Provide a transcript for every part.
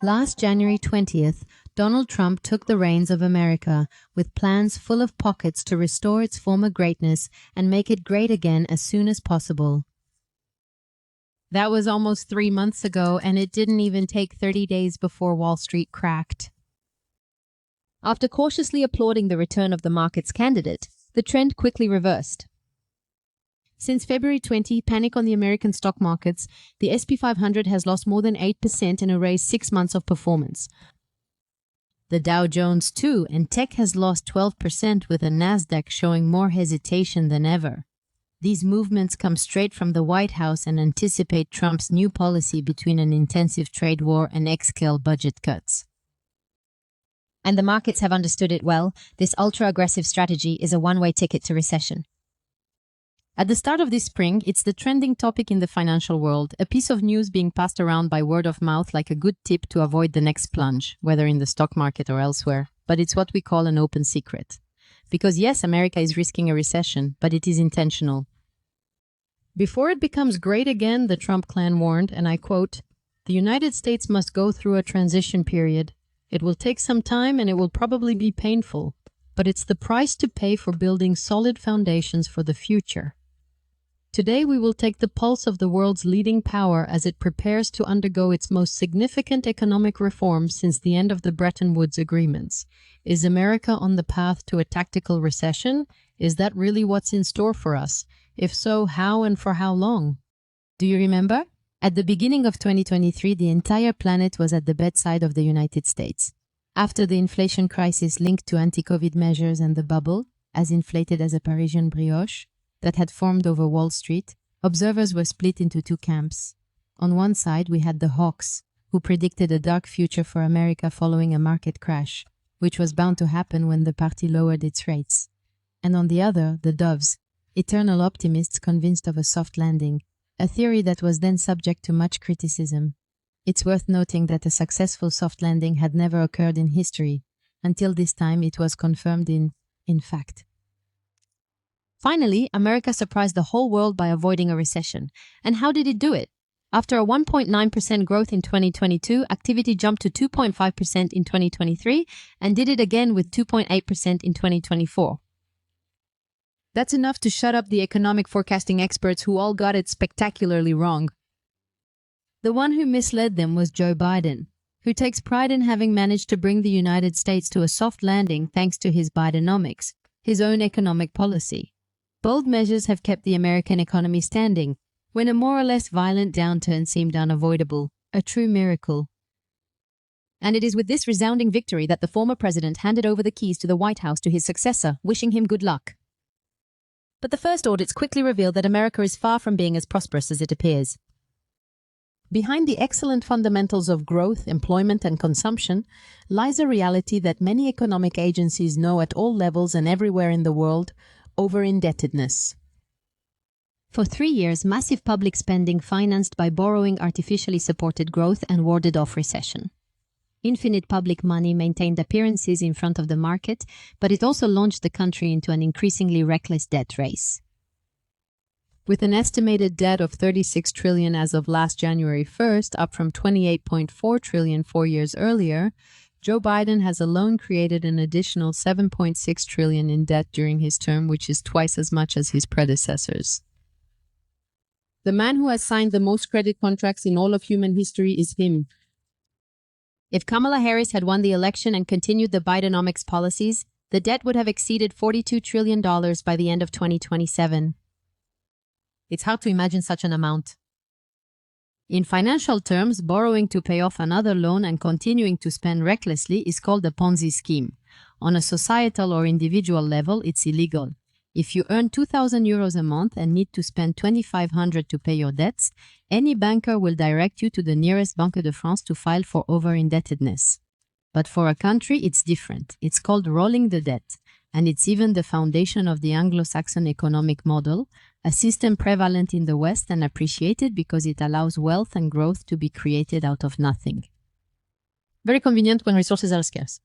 Last January 20th, Donald Trump took the reins of America with plans full of pockets to restore its former greatness and make it great again as soon as possible. That was almost 3 months ago, and it didn't even take 30 days before Wall Street cracked. After cautiously applauding the return of the market's candidate, the trend quickly reversed. Since February 20, panic on the American stock markets, the S&P 500 has lost more than 8% and erased 6 months of performance. The Dow Jones too, and tech has lost 12% with the Nasdaq showing more hesitation than ever. These movements come straight from the White House and anticipate Trump's new policy between an intensive trade war and scale budget cuts. And the markets have understood it well. This ultra-aggressive strategy is a one-way ticket to recession. At the start of this spring, it's the trending topic in the financial world, a piece of news being passed around by word of mouth like a good tip to avoid the next plunge, whether in the stock market or elsewhere. But it's what we call an open secret. Because yes, America is risking a recession, but it is intentional. Before it becomes great again, the Trump clan warned, and I quote, "The United States must go through a transition period. It will take some time and it will probably be painful, but it's the price to pay for building solid foundations for the future." Today, we will take the pulse of the world's leading power as it prepares to undergo its most significant economic reforms since the end of the Bretton Woods agreements. Is America on the path to a tactical recession? Is that really what's in store for us? If so, how and for how long? Do you remember? At the beginning of 2023, the entire planet was at the bedside of the United States. After the inflation crisis linked to anti-COVID measures and the bubble, as inflated as a Parisian brioche, that had formed over Wall Street, observers were split into two camps. On one side, we had the hawks, who predicted a dark future for America following a market crash, which was bound to happen when the party lowered its rates. And on the other, the doves, eternal optimists convinced of a soft landing, a theory that was then subject to much criticism. It's worth noting that a successful soft landing had never occurred in history. Until this time, it was confirmed in fact. Finally, America surprised the whole world by avoiding a recession. And how did it do it? After a 1.9% growth in 2022, activity jumped to 2.5% in 2023 and did it again with 2.8% in 2024. That's enough to shut up the economic forecasting experts who all got it spectacularly wrong. The one who misled them was Joe Biden, who takes pride in having managed to bring the United States to a soft landing thanks to his Bidenomics, his own economic policy. Bold measures have kept the American economy standing, when a more or less violent downturn seemed unavoidable, a true miracle. And it is with this resounding victory that the former president handed over the keys to the White House to his successor, wishing him good luck. But the first audits quickly revealed that America is far from being as prosperous as it appears. Behind the excellent fundamentals of growth, employment, and consumption lies a reality that many economic agencies know at all levels and everywhere in the world: over-indebtedness. For 3 years, massive public spending financed by borrowing artificially supported growth and warded off recession. Infinite public money maintained appearances in front of the market, but it also launched the country into an increasingly reckless debt race. With an estimated debt of $36 trillion as of last January 1st, up from $28.4 trillion 4 years earlier, Joe Biden has alone created an additional $7.6 trillion in debt during his term, which is twice as much as his predecessors. The man who has signed the most credit contracts in all of human history is him. If Kamala Harris had won the election and continued the Bidenomics policies, the debt would have exceeded $42 trillion by the end of 2027. It's hard to imagine such an amount. In financial terms, borrowing to pay off another loan and continuing to spend recklessly is called a Ponzi scheme. On a societal or individual level, it's illegal. If you earn €2,000 a month and need to spend $2,500 to pay your debts, any banker will direct you to the nearest Banque de France to file for over-indebtedness. But for a country, it's different. It's called rolling the debt, and it's even the foundation of the Anglo-Saxon economic model, a system prevalent in the West and appreciated because it allows wealth and growth to be created out of nothing. Very convenient when resources are scarce.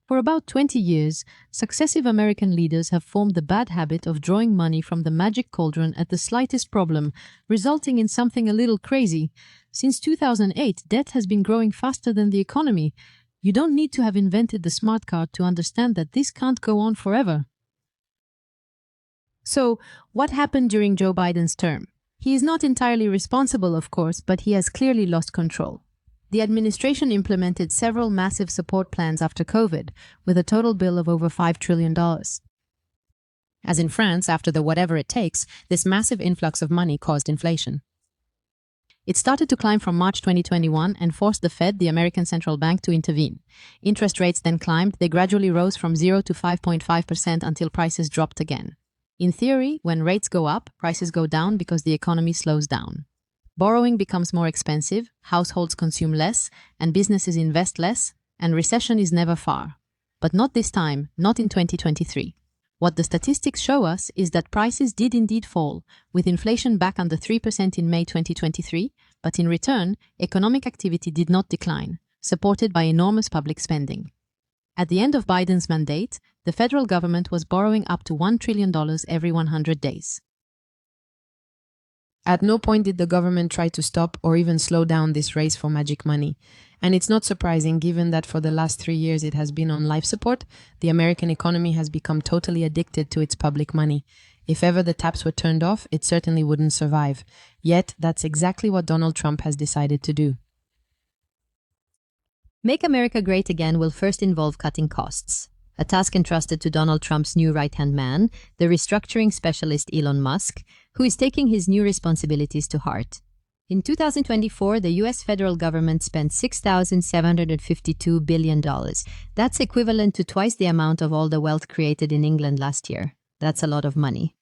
For about 20 years, successive American leaders have formed the bad habit of drawing money from the magic cauldron at the slightest problem, resulting in something a little crazy, Since 2008, debt has been growing faster than the economy. You don't need to have invented the smart card to understand that this can't go on forever. So, what happened during Joe Biden's term? He is not entirely responsible, of course, but he has clearly lost control. The administration implemented several massive support plans after COVID, with a total bill of over $5 trillion. As in France, after the whatever it takes, this massive influx of money caused inflation. It started to climb from March 2021 and forced the Fed, the American central bank, to intervene. Interest rates then climbed. They gradually rose from 0 to 5.5% until prices dropped again. In theory, when rates go up, prices go down because the economy slows down. Borrowing becomes more expensive, households consume less, and businesses invest less, and recession is never far. But not this time, not in 2023. What the statistics show us is that prices did indeed fall, with inflation back under 3% in May 2023, but in return, economic activity did not decline, supported by enormous public spending. At the end of Biden's mandate, the federal government was borrowing up to $1 trillion every 100 days. At no point did the government try to stop or even slow down this race for magic money. And it's not surprising given that for the last 3 years it has been on life support. The American economy has become totally addicted to its public money. If ever the taps were turned off, it certainly wouldn't survive. Yet, that's exactly what Donald Trump has decided to do. Make America Great Again will first involve cutting costs, a task entrusted to Donald Trump's new right-hand man, the restructuring specialist Elon Musk, who is taking his new responsibilities to heart. In 2024, the U.S. federal government spent $6,752 billion. That's equivalent to twice the amount of all the wealth created in England last year. That's a lot of money.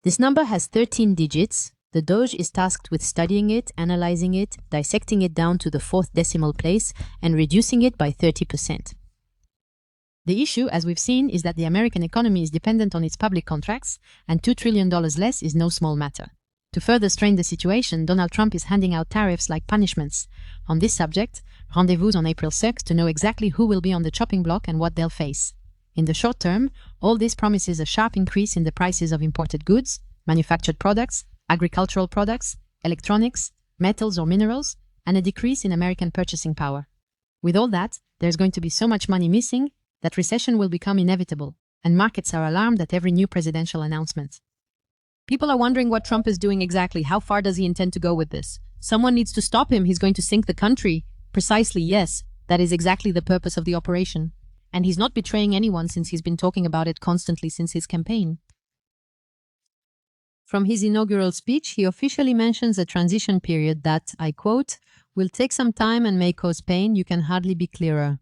This number has 13 digits. The Doge is tasked with studying it, analyzing it, dissecting it down to the 4th decimal place, and reducing it by 30%. The issue, as we've seen, is that the American economy is dependent on its public contracts, and $2 trillion less is no small matter. To further strain the situation, Donald Trump is handing out tariffs like punishments. On this subject, rendezvous on April 6 to know exactly who will be on the chopping block and what they'll face. In the short term, all this promises a sharp increase in the prices of imported goods, manufactured products, agricultural products, electronics, metals or minerals, and a decrease in American purchasing power. With all that, there's going to be so much money missing that recession will become inevitable, and markets are alarmed at every new presidential announcement. People are wondering what Trump is doing exactly. How far does he intend to go with this? Someone needs to stop him. He's going to sink the country. Precisely, yes. That is exactly the purpose of the operation. And he's not betraying anyone since he's been talking about it constantly since his campaign. From his inaugural speech, he officially mentions a transition period that, I quote, will take some time and may cause pain. You can hardly be clearer.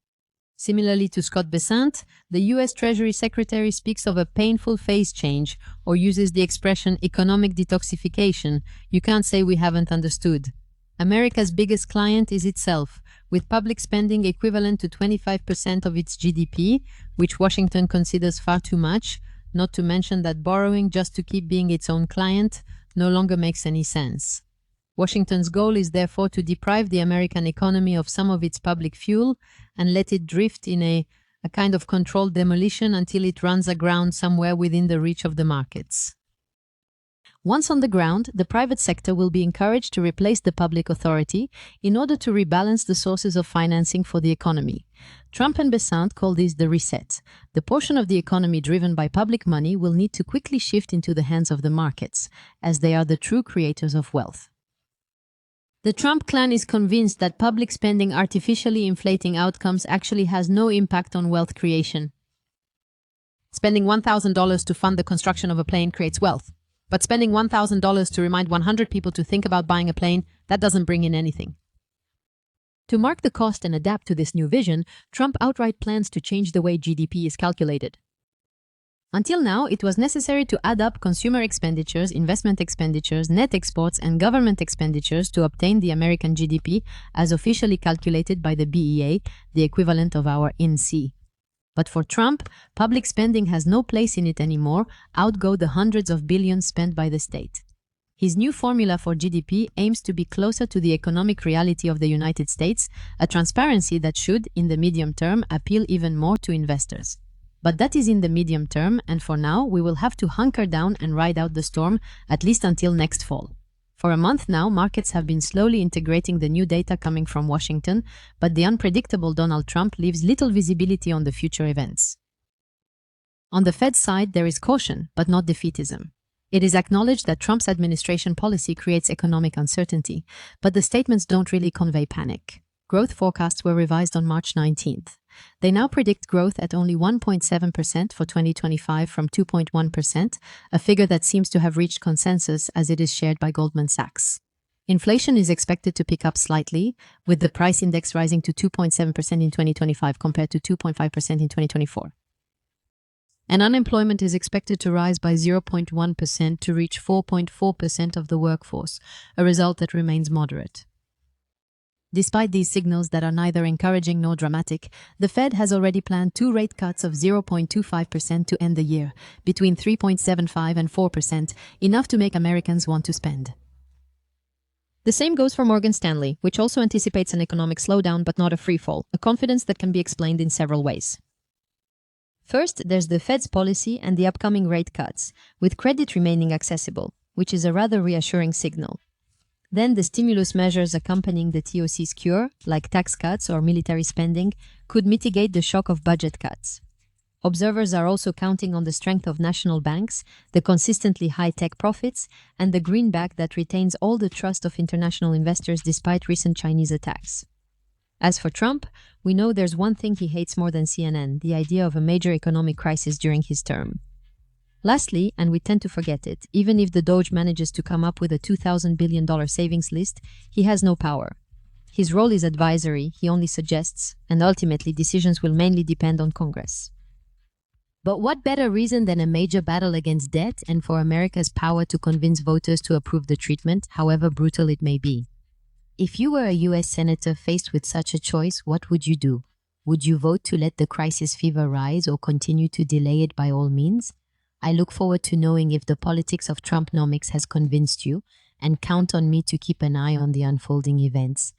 Similarly to Scott Bessent, the U.S. Treasury Secretary speaks of a painful phase change or uses the expression economic detoxification. You can't say we haven't understood. America's biggest client is itself, with public spending equivalent to 25% of its GDP, which Washington considers far too much, not to mention that borrowing just to keep being its own client no longer makes any sense. Washington's goal is therefore to deprive the American economy of some of its public fuel and let it drift in a kind of controlled demolition until it runs aground somewhere within the reach of the markets. Once on the ground, the private sector will be encouraged to replace the public authority in order to rebalance the sources of financing for the economy. Trump and Bessent call this the reset. The portion of the economy driven by public money will need to quickly shift into the hands of the markets, as they are the true creators of wealth. The Trump clan is convinced that public spending artificially inflating outcomes actually has no impact on wealth creation. Spending $1,000 to fund the construction of a plane creates wealth. But spending $1,000 to remind 100 people to think about buying a plane, that doesn't bring in anything. To mark the cost and adapt to this new vision, Trump outright plans to change the way GDP is calculated. Until now, it was necessary to add up consumer expenditures, investment expenditures, net exports, and government expenditures to obtain the American GDP as officially calculated by the BEA, the equivalent of our INC. But for Trump, public spending has no place in it anymore, outgo the hundreds of billions spent by the state. His new formula for GDP aims to be closer to the economic reality of the United States, a transparency that should, in the medium term, appeal even more to investors. But that is in the medium term, and for now, we will have to hunker down and ride out the storm, at least until next fall. For a month now, markets have been slowly integrating the new data coming from Washington, but the unpredictable Donald Trump leaves little visibility on the future events. On the Fed side, there is caution, but not defeatism. It is acknowledged that Trump's administration policy creates economic uncertainty, but the statements don't really convey panic. Growth forecasts were revised on March 19th. They now predict growth at only 1.7% for 2025 from 2.1%, a figure that seems to have reached consensus as it is shared by Goldman Sachs. Inflation is expected to pick up slightly, with the price index rising to 2.7% in 2025 compared to 2.5% in 2024. And unemployment is expected to rise by 0.1% to reach 4.4% of the workforce, a result that remains moderate. Despite these signals that are neither encouraging nor dramatic, the Fed has already planned 2 rate cuts of 0.25% to end the year, between 3.75% and 4%, enough to make Americans want to spend. The same goes for Morgan Stanley, which also anticipates an economic slowdown but not a freefall, a confidence that can be explained in several ways. First, there's the Fed's policy and the upcoming rate cuts, with credit remaining accessible, which is a rather reassuring signal. Then the stimulus measures accompanying the TOC's cure, like tax cuts or military spending, could mitigate the shock of budget cuts. Observers are also counting on the strength of national banks, the consistently high tech profits, and the greenback that retains all the trust of international investors despite recent Chinese attacks. As for Trump, we know there's one thing he hates more than CNN, the idea of a major economic crisis during his term. Lastly, and we tend to forget it, even if the Doge manages to come up with a $2,000 billion savings list, he has no power. His role is advisory, he only suggests, and ultimately decisions will mainly depend on Congress. But what better reason than a major battle against debt and for America's power to convince voters to approve the treatment, however brutal it may be? If you were a US senator faced with such a choice, what would you do? Would you vote to let the crisis fever rise or continue to delay it by all means? I look forward to knowing if the politics of Trumponomics has convinced you, and count on me to keep an eye on the unfolding events.